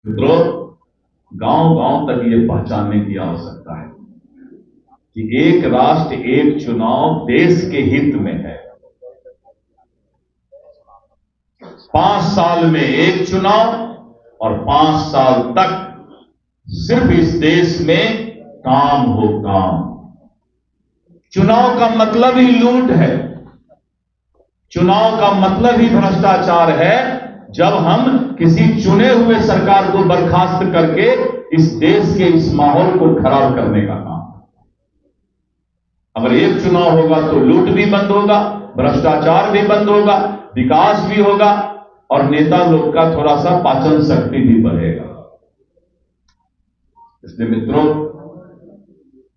मित्रों, गांव गांव तक ये पहचानने की आवश्यकता है कि एक राष्ट्र एक चुनाव देश के हित में है। 5 साल में एक चुनाव और 5 साल तक सिर्फ इस देश में काम हो काम। चुनाव का मतलब ही लूट है, चुनाव का मतलब ही भ्रष्टाचार है। जब हम किसी चुने हुए सरकार को बर्खास्त करके इस देश के इस माहौल को खराब करने का काम। अगर एक चुनाव होगा तो लूट भी बंद होगा, भ्रष्टाचार भी बंद होगा, विकास भी होगा और नेता लोग का थोड़ा सा पाचन शक्ति भी बढ़ेगा। इसलिए मित्रों,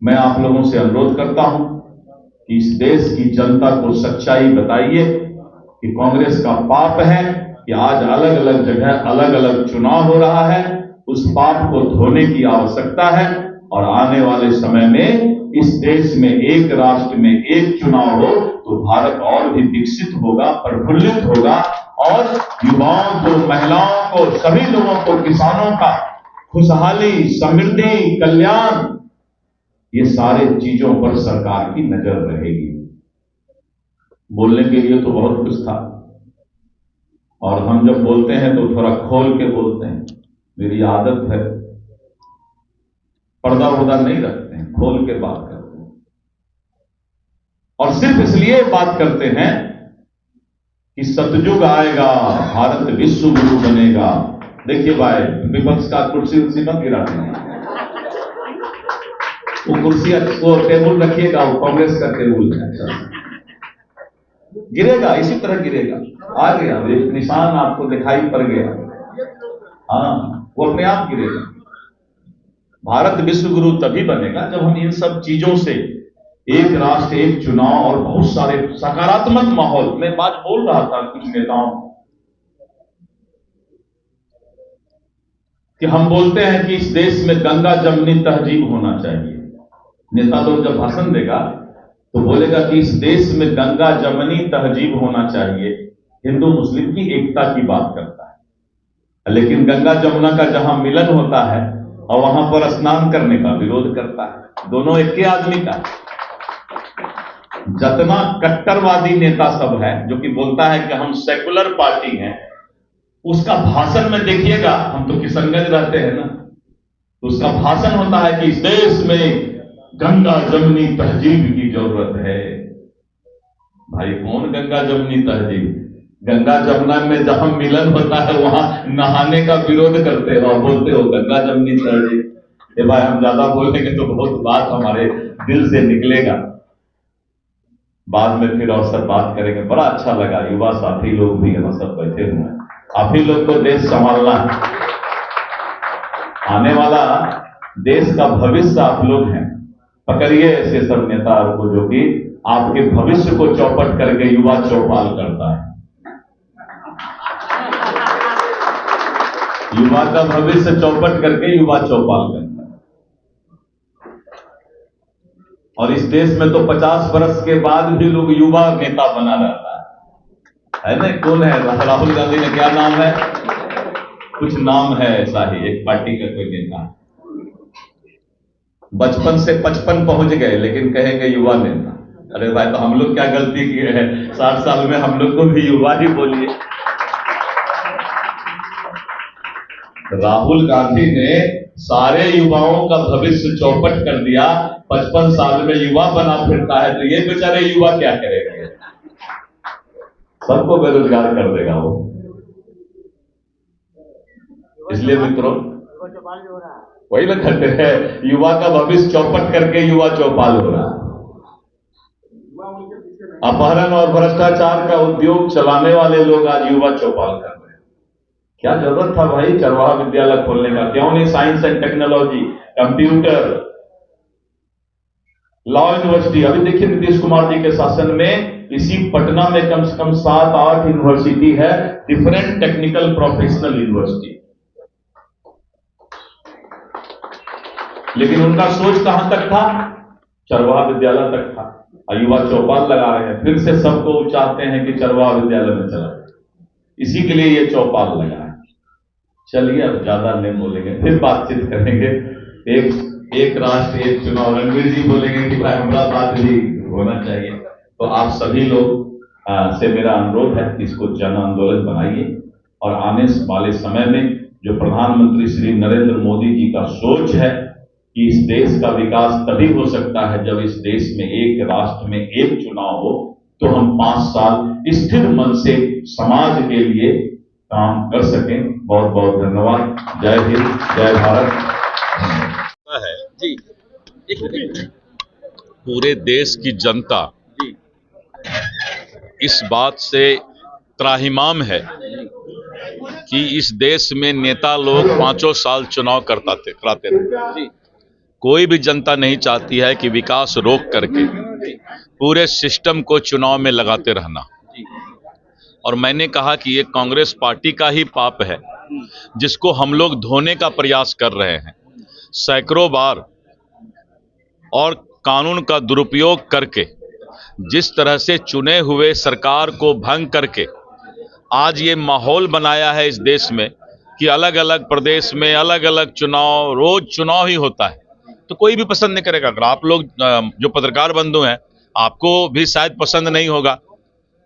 मैं आप लोगों से अनुरोध करता हूं कि इस देश की जनता को सच्चाई बताइए कि कांग्रेस का पाप है कि आज अलग अलग जगह अलग अलग चुनाव हो रहा है। उस पाप को धोने की आवश्यकता है और आने वाले समय में इस देश में एक राष्ट्र में एक चुनाव हो तो भारत और भी विकसित होगा, प्रफुल्लित होगा और युवाओं को, महिलाओं को, सभी लोगों को, किसानों का खुशहाली, समृद्धि, कल्याण, ये सारे चीजों पर सरकार की नजर रहेगी। बोलने के लिए तो बहुत कुछ था और हम जब बोलते हैं तो थोड़ा खोल के बोलते हैं, मेरी आदत है। पर्दा वर्दा नहीं रखते हैं, खोल के बात करते हैं और सिर्फ इसलिए बात करते हैं कि सतयुग आएगा, भारत विश्व गुरु बनेगा। देखिए भाई, विपक्ष का कुर्सी मत गिराते हैं, वो कुर्सी वो टेबल रखिएगा, वो कांग्रेस का टेबल है, गिरेगा, इसी तरह गिरेगा। आ गया एक निशान, आपको दिखाई पड़ गया, हाँ, वो अपने आप गिरेगा। भारत विश्व गुरु तभी बनेगा जब हम इन सब चीजों से, एक राष्ट्र एक चुनाव और बहुत सारे सकारात्मक माहौल में, बात बोल रहा था कुछ नेताओं कि हम बोलते हैं कि इस देश में गंगा जमनी तहजीब होना चाहिए। नेता लोग जब भाषण देगा तो बोलेगा कि इस देश में गंगा जमनी तहजीब होना चाहिए, हिंदू मुस्लिम की एकता की बात करता है। लेकिन गंगा जमुना का जहां मिलन होता है और वहां पर स्नान करने का विरोध करता है। दोनों एक ही आदमी का। जितना कट्टरवादी नेता सब है जो कि बोलता है कि हम सेकुलर पार्टी हैं, उसका भाषण में देखिएगा, हम तो किशनगंज रहते हैं ना, तो उसका भाषण होता है कि इस देश में गंगा जमनी तहजीब की जरूरत है। भाई, कौन गंगा जमनी तहजीब? गंगा जमुना में जहां मिलन होता है वहां नहाने का विरोध करते हो और बोलते हो गंगा जमनी तहजीब। ये भाई, हम ज्यादा बोलेंगे तो बहुत बात हमारे दिल से निकलेगा, बाद में फिर और सब बात करेंगे। बड़ा अच्छा लगा, युवा साथी लोग भी यहाँ सब बैठे हुए हैं। आप ही लोग को देश संभालना है, आने वाला देश का भविष्य आप लोग हैं। पकड़िए ऐसे सब नेताओं को जो कि आपके भविष्य को चौपट करके युवा चौपाल करता है। युवा का भविष्य चौपट करके युवा चौपाल करता है। और इस देश में तो 50 वर्ष के बाद भी लोग युवा नेता बना रहता है ना? कौन है? राहुल गांधी ने क्या नाम है? कुछ नाम है ऐसा ही, एक पार्टी का कोई नेता, बचपन से 55 पहुंच गए लेकिन कहेंगे युवा नेता। अरे भाई, तो हम लोग क्या गलती किए हैं? 60 साल में हम लोग को भी युवा ही बोलिए। राहुल गांधी ने सारे युवाओं का भविष्य चौपट कर दिया, 55 साल में युवा बना फिरता है, तो ये बेचारे युवा क्या करेंगे? सबको बेरोजगार कर देगा वो। इसलिए मित्रों, वही लोग कहते हैं युवा का भविष्य चौपट करके युवा चौपाल हो रहा है। अपहरण और भ्रष्टाचार का उद्योग चलाने वाले लोग आज युवा चौपाल कर रहे हैं। क्या जरूरत था भाई चरवाहा विद्यालय खोलने का? क्यों नहीं science and technology, computer, law university? अभी देखिए नीतीश कुमार जी के शासन में इसी पटना में कम से कम 7-8 यूनिवर्सिटी है, डिफरेंट टेक्निकल प्रोफेशनल यूनिवर्सिटी। लेकिन उनका सोच कहां तक था? चरवाहा विद्यालय तक था। युवा चौपाल लगा रहे हैं, फिर से सबको चाहते हैं कि चरवाहा विद्यालय में चला जाए। इसी के लिए ये चौपाल लगा है। चलिए अब ज्यादा नहीं बोलेंगे, फिर बातचीत करेंगे। एक राष्ट्र एक चुनाव, रणवीर जी बोलेंगे कि भाई हमारा बात भी होना चाहिए। तो आप सभी लोग से मेरा अनुरोध है कि इसको जन आंदोलन बनाइए और आने वाले समय में जो प्रधानमंत्री श्री नरेंद्र मोदी जी का सोच है कि इस देश का विकास तभी हो सकता है जब इस देश में एक राष्ट्र में एक चुनाव हो, तो हम 5 साल स्थिर मन से समाज के लिए काम कर सकें। बहुत बहुत धन्यवाद। जय हिंद, जय भारत। है जी, पूरे देश की जनता इस बात से त्राहिमाम है कि इस देश में नेता लोग 5 साल चुनाव कराते रहे। कोई भी जनता नहीं चाहती है कि विकास रोक करके पूरे सिस्टम को चुनाव में लगाते रहना। और मैंने कहा कि ये कांग्रेस पार्टी का ही पाप है जिसको हम लोग धोने का प्रयास कर रहे हैं सैकड़ों बार, और कानून का दुरुपयोग करके जिस तरह से चुने हुए सरकार को भंग करके आज ये माहौल बनाया है इस देश में कि अलग अलग प्रदेश में अलग अलग चुनाव, रोज चुनाव ही होता है, तो कोई भी पसंद नहीं करेगा। अगर आप लोग जो पत्रकार बंधु हैं, आपको भी शायद पसंद नहीं होगा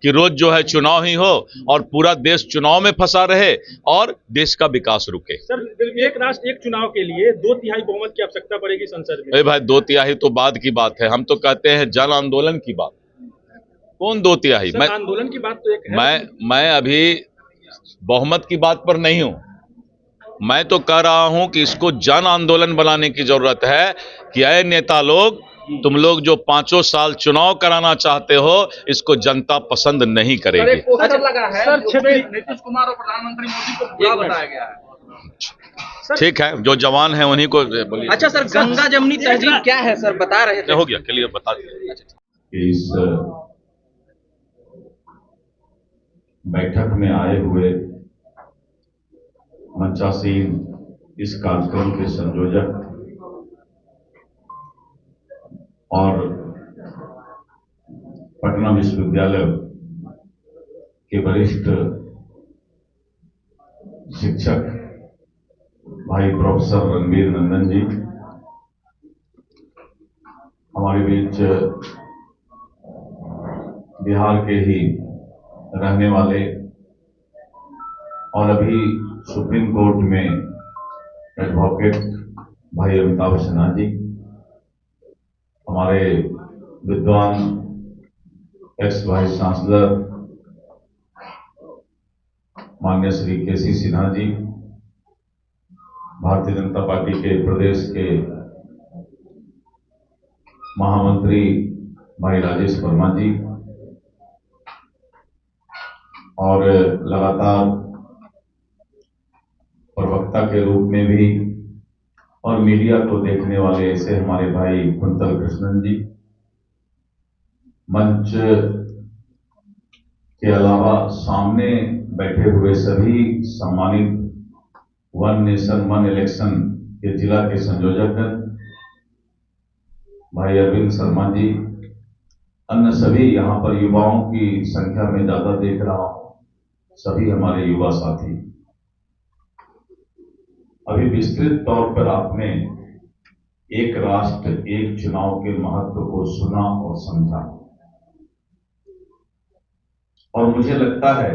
कि रोज जो है चुनाव ही हो और पूरा देश चुनाव में फंसा रहे और देश का विकास रुके। सर, एक राष्ट्र एक चुनाव के लिए 2/3 बहुमत की आवश्यकता पड़ेगी संसद में। भाई 2/3 तो बाद की बात है, हम तो कहते हैं जन आंदोलन की बात। कौन 2/3? मैं आंदोलन की बात तो एक है। मैं अभी बहुमत की बात पर नहीं हूं। मैं तो कह रहा हूं कि इसको जन आंदोलन बनाने की जरूरत है कि ऐ नेता लोग, तुम लोग जो 5 साल चुनाव कराना चाहते हो, इसको जनता पसंद नहीं करेगी। लगा है सर, नीतीश कुमार और प्रधानमंत्री मोदी को बुरा बताया गया है। ठीक है, जो जवान है उन्हीं को बोलिए। अच्छा सर, गंगा जमुनी तहजीब क्या है सर, बता रहे थे? हो गया, क्लियर बता दिया। इस बैठक में आए हुए मंचासीन इस कार्यक्रम के संयोजक और पटना विश्वविद्यालय के वरिष्ठ शिक्षक भाई प्रोफेसर रणवीर नंदन जी, हमारे बीच बिहार के ही रहने वाले और अभी सुप्रीम कोर्ट में एडवोकेट भाई अमिताभ सिन्हा जी, हमारे विद्वान एक्स वाइस चांसलर माननीय श्री केसी सिन्हा जी, भारतीय जनता पार्टी के प्रदेश के महामंत्री भाई राजेश वर्मा जी, और लगातार प्रवक्ता के रूप में भी और मीडिया को देखने वाले ऐसे हमारे भाई कुंतल कृष्णन जी, मंच के अलावा सामने बैठे हुए सभी सम्मानित वन नेशन वन इलेक्शन के जिला के संयोजक भाई अरविंद शर्मा जी, अन्य सभी यहाँ पर युवाओं की संख्या में ज्यादा देख रहा हूं, सभी हमारे युवा साथी, अभी विस्तृत तौर पर आपने एक राष्ट्र एक चुनाव के महत्व को सुना और समझा। और मुझे लगता है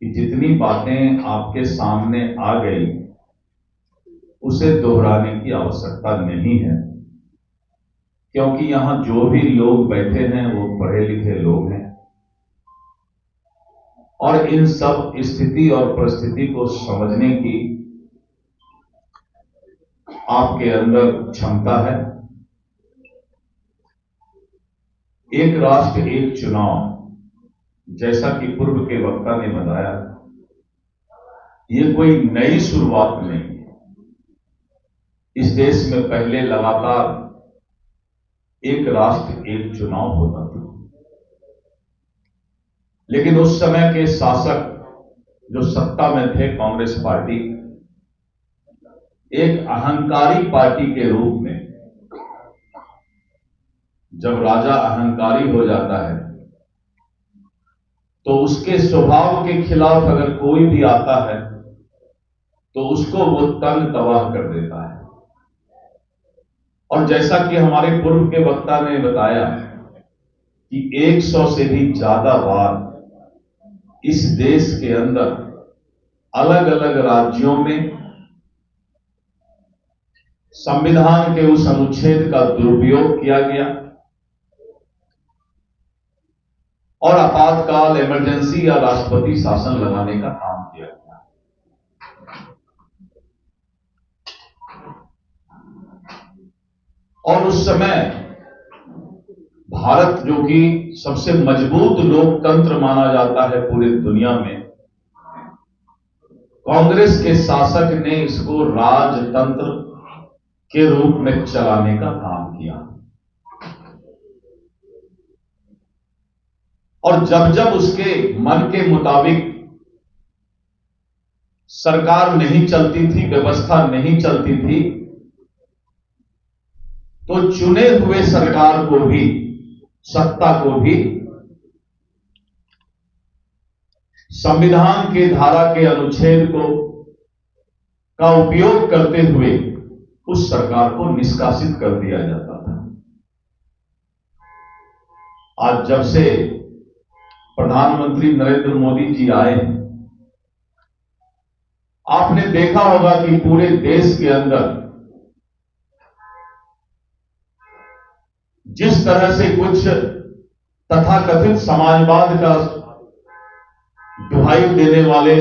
कि जितनी बातें आपके सामने आ गई उसे दोहराने की आवश्यकता नहीं है, क्योंकि यहां जो भी लोग बैठे हैं वो पढ़े लिखे लोग हैं और इन सब स्थिति और परिस्थिति को समझने की आपके अंदर क्षमता है। एक राष्ट्र एक चुनाव, जैसा कि पूर्व के वक्ता ने बताया, ये कोई नई शुरुआत नहीं है। इस देश में पहले लगातार एक राष्ट्र एक चुनाव होता था, लेकिन उस समय के शासक जो सत्ता में थे, कांग्रेस पार्टी, एक अहंकारी पार्टी के रूप में, जब राजा अहंकारी हो जाता है तो उसके स्वभाव के खिलाफ अगर कोई भी आता है तो उसको वो तन तबाह कर देता है। और जैसा कि हमारे पूर्व के वक्ता ने बताया कि 100 से भी ज्यादा बार इस देश के अंदर अलग अलग राज्यों में संविधान के उस अनुच्छेद का दुरुपयोग किया गया और आपातकाल, इमरजेंसी या राष्ट्रपति शासन लगाने का काम किया गया। और उस समय भारत, जो कि सबसे मजबूत लोकतंत्र माना जाता है पूरी दुनिया में, कांग्रेस के शासक ने इसको राजतंत्र के रूप में चलाने का काम किया। और जब जब उसके मन के मुताबिक सरकार नहीं चलती थी, व्यवस्था नहीं चलती थी, तो चुने हुए सरकार को भी, सत्ता को भी संविधान के धारा के अनुच्छेद का उपयोग करते हुए उस सरकार को निष्कासित कर दिया जाता था। आज जब से प्रधानमंत्री नरेंद्र मोदी जी आए, आपने देखा होगा कि पूरे देश के अंदर जिस तरह से कुछ तथाकथित समाजवाद का दुहाई देने वाले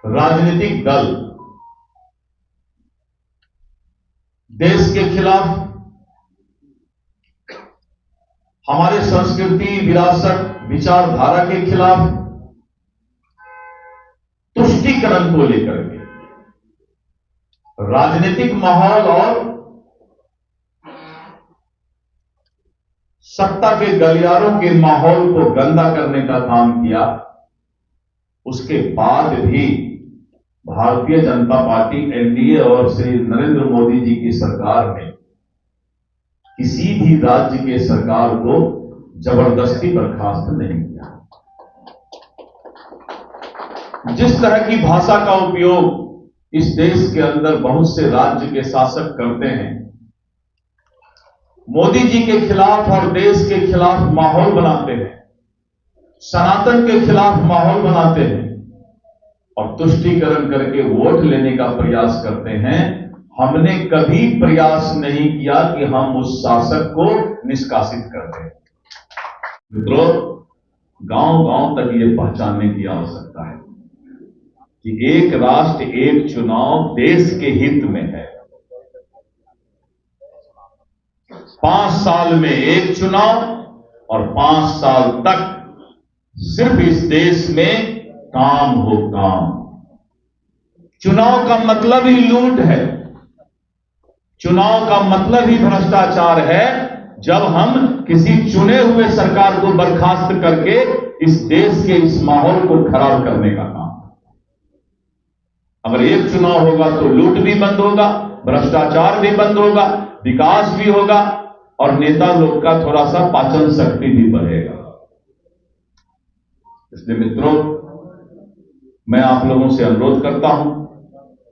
राजनीतिक दल देश के खिलाफ, हमारे संस्कृति, विरासत, विचारधारा के खिलाफ, तुष्टीकरण को लेकर के राजनीतिक माहौल और सत्ता के गलियारों के माहौल को गंदा करने का काम किया, उसके बाद भी भारतीय जनता पार्टी, एनडीए और श्री नरेंद्र मोदी जी की सरकार ने किसी भी राज्य के सरकार को जबरदस्ती बर्खास्त नहीं किया। जिस तरह की भाषा का उपयोग इस देश के अंदर बहुत से राज्य के शासक करते हैं, मोदी जी के खिलाफ और देश के खिलाफ माहौल बनाते हैं, सनातन के खिलाफ माहौल बनाते हैं और तुष्टीकरण करके वोट लेने का प्रयास करते हैं, हमने कभी प्रयास नहीं किया कि हम उस शासक को निष्कासित कर दें। मित्रों, गांव-गांव तक ये पहचानने की आवश्यकता है कि एक राष्ट्र एक चुनाव देश के हित में है। 5 साल में एक चुनाव और 5 साल तक सिर्फ इस देश में काम हो काम। चुनाव का मतलब ही लूट है, चुनाव का मतलब ही भ्रष्टाचार है। जब हम किसी चुने हुए सरकार को बर्खास्त करके इस देश के इस माहौल को खराब करने का काम। अगर एक चुनाव होगा तो लूट भी बंद होगा, भ्रष्टाचार भी बंद होगा, विकास भी होगा और नेता लोग का थोड़ा सा पाचन शक्ति भी बढ़ेगा। इसलिए मित्रों, मैं आप लोगों से अनुरोध करता हूं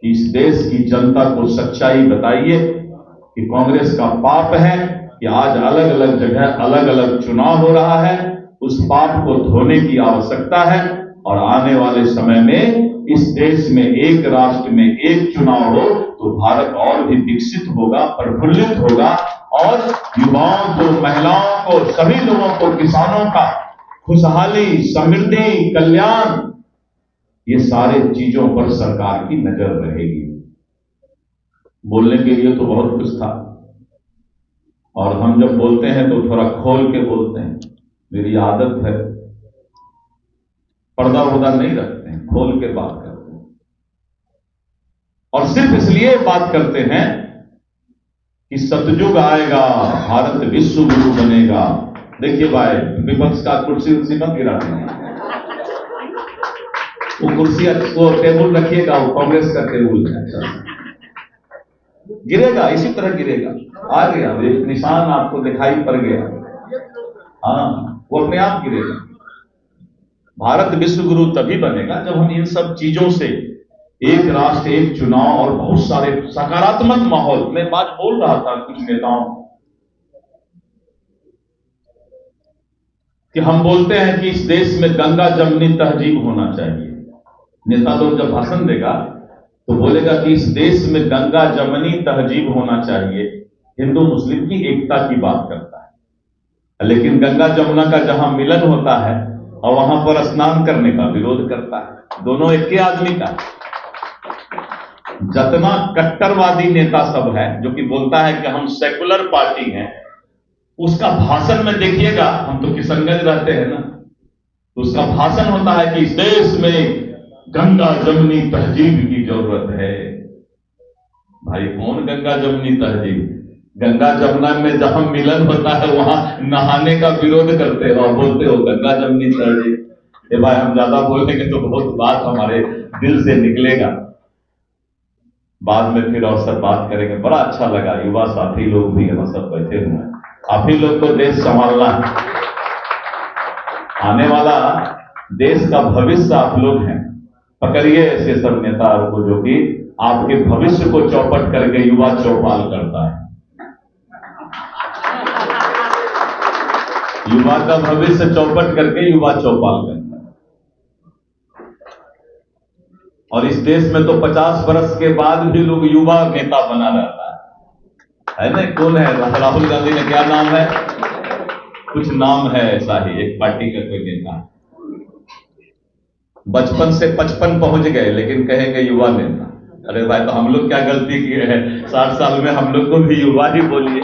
कि इस देश की जनता को सच्चाई बताइए कि कांग्रेस का पाप है कि आज अलग अलग जगह अलग अलग चुनाव हो रहा है। उस पाप को धोने की आवश्यकता है और आने वाले समय में इस देश में एक राष्ट्र में एक चुनाव हो तो भारत और भी विकसित होगा, प्रफुल्लित होगा और युवाओं को, महिलाओं को, सभी लोगों को, किसानों का खुशहाली, समृद्धि, कल्याण, ये सारे चीजों पर सरकार की नजर रहेगी। बोलने के लिए तो बहुत कुछ था और हम जब बोलते हैं तो थोड़ा खोल के बोलते हैं, मेरी आदत है, पर्दा वर्दा नहीं रखते हैं, खोल के बात करते हैं और सिर्फ इसलिए बात करते हैं कि सतयुग आएगा, भारत विश्व गुरु बनेगा। देखिए भाई, विपक्ष का कुर्सी मत गिरा देंगे, वो कुर्सी को टेबल रखिएगा, वो कांग्रेस का टेबल है, गिरेगा, इसी तरह गिरेगा। आ गया एक निशान, आपको दिखाई पड़ गया, हाँ, वो अपने आप गिरेगा। भारत विश्व गुरु तभी बनेगा जब हम इन सब चीजों से एक राष्ट्र एक चुनाव और बहुत सारे सकारात्मक माहौल में बात बोल रहा था कुछ नेताओं कि हम बोलते हैं कि इस देश में गंगा जमनी तहजीब होना चाहिए। नेता लोग जब भाषण देगा तो बोलेगा कि इस देश में गंगा जमनी तहजीब होना चाहिए, हिंदू मुस्लिम की एकता की बात करता है, लेकिन गंगा जमुना का जहां मिलन होता है और वहां पर स्नान करने का विरोध करता है। दोनों एक ही आदमी का। जितना कट्टरवादी नेता सब है जो कि बोलता है कि हम सेकुलर पार्टी हैं, उसका भाषण में देखिएगा, हम तो किशनगंज रहते हैं ना, तो उसका भाषण होता है कि इस देश में गंगा जमनी तहजीब की जरूरत है। भाई कौन गंगा जमनी तहजीब? गंगा जमुना में जहां मिलन होता है वहां नहाने का विरोध करते हो और बोलते हो गंगा जमनी तहजीब। ये भाई हम ज्यादा बोलेंगे तो बहुत बात हमारे दिल से निकलेगा, बाद में फिर और सब बात करेंगे। बड़ा अच्छा लगा, युवा साथी लोग भी यहाँ सब बैठे हुए हैं। आप ही लोग को देश संभालना है, आने वाला देश का भविष्य आप लोग हैं। पकड़िए ऐसे सब नेताओं को जो कि आपके भविष्य को चौपट करके युवा चौपाल करता है। युवा का भविष्य चौपट करके युवा चौपाल करता है। और इस देश में तो 50 वर्ष के बाद भी लोग युवा नेता बना रहता है ना? कौन है? राहुल गांधी ने क्या नाम है? कुछ नाम है ऐसा ही, एक पार्टी का कोई नेता, बचपन से 55 पहुंच गए लेकिन कहेंगे युवा नेता। अरे भाई तो हम लोग क्या गलती किए हैं? 60 साल में हम लोग को भी युवा ही बोलिए।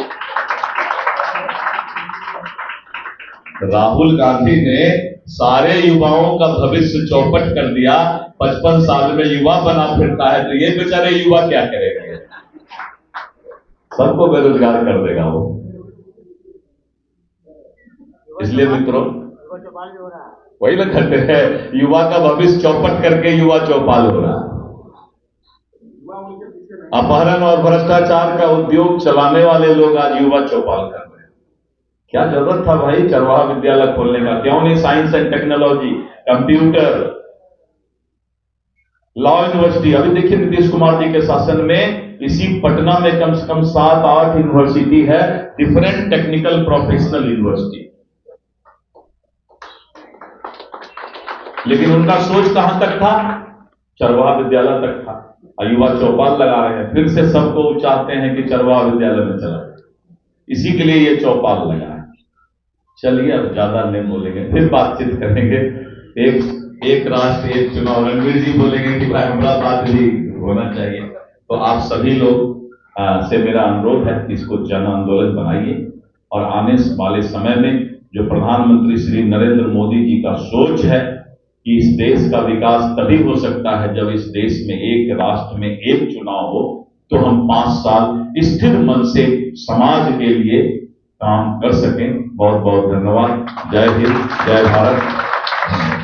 राहुल गांधी ने सारे युवाओं का भविष्य चौपट कर दिया, 55 साल में युवा बना फिरता है, तो ये बेचारे युवा क्या करेंगे? सबको बेरोजगार कर देगा वो। इसलिए मित्रों वही लोग कहते हैं युवा का भविष्य चौपट करके युवा चौपाल हो रहा है। अपहरण और भ्रष्टाचार का उद्योग चलाने वाले लोग आज युवा चौपाल कर रहे हैं। क्या जरूरत था भाई चरवाहा विद्यालय खोलने का? क्यों नहीं science and technology, computer, law university? अभी देखिए नीतीश कुमार जी के शासन में इसी पटना में कम से कम 7-8 यूनिवर्सिटी है, डिफरेंट टेक्निकल प्रोफेशनल यूनिवर्सिटी। लेकिन उनका सोच कहां तक था? चरवाहा विद्यालय तक था। युवा चौपाल लगा रहे हैं, फिर से सबको चाहते हैं कि चरवाहा विद्यालय में चला जाए, इसी के लिए ये चौपाल लगा है। चलिए अब ज्यादा नहीं बोलेंगे, फिर बातचीत करेंगे। एक राष्ट्र एक चुनाव, रणवीर जी बोलेंगे कि भाई हमारा बात भी होना चाहिए। तो आप सभी लोग से मेरा अनुरोध है कि इसको जन आंदोलन बनाइए और आने वाले समय में जो प्रधानमंत्री श्री नरेंद्र मोदी जी का सोच है कि इस देश का विकास तभी हो सकता है जब इस देश में एक राष्ट्र में एक चुनाव हो, तो हम 5 साल स्थिर मन से समाज के लिए काम कर सकें। बहुत बहुत धन्यवाद। जय हिंद, जय भारत।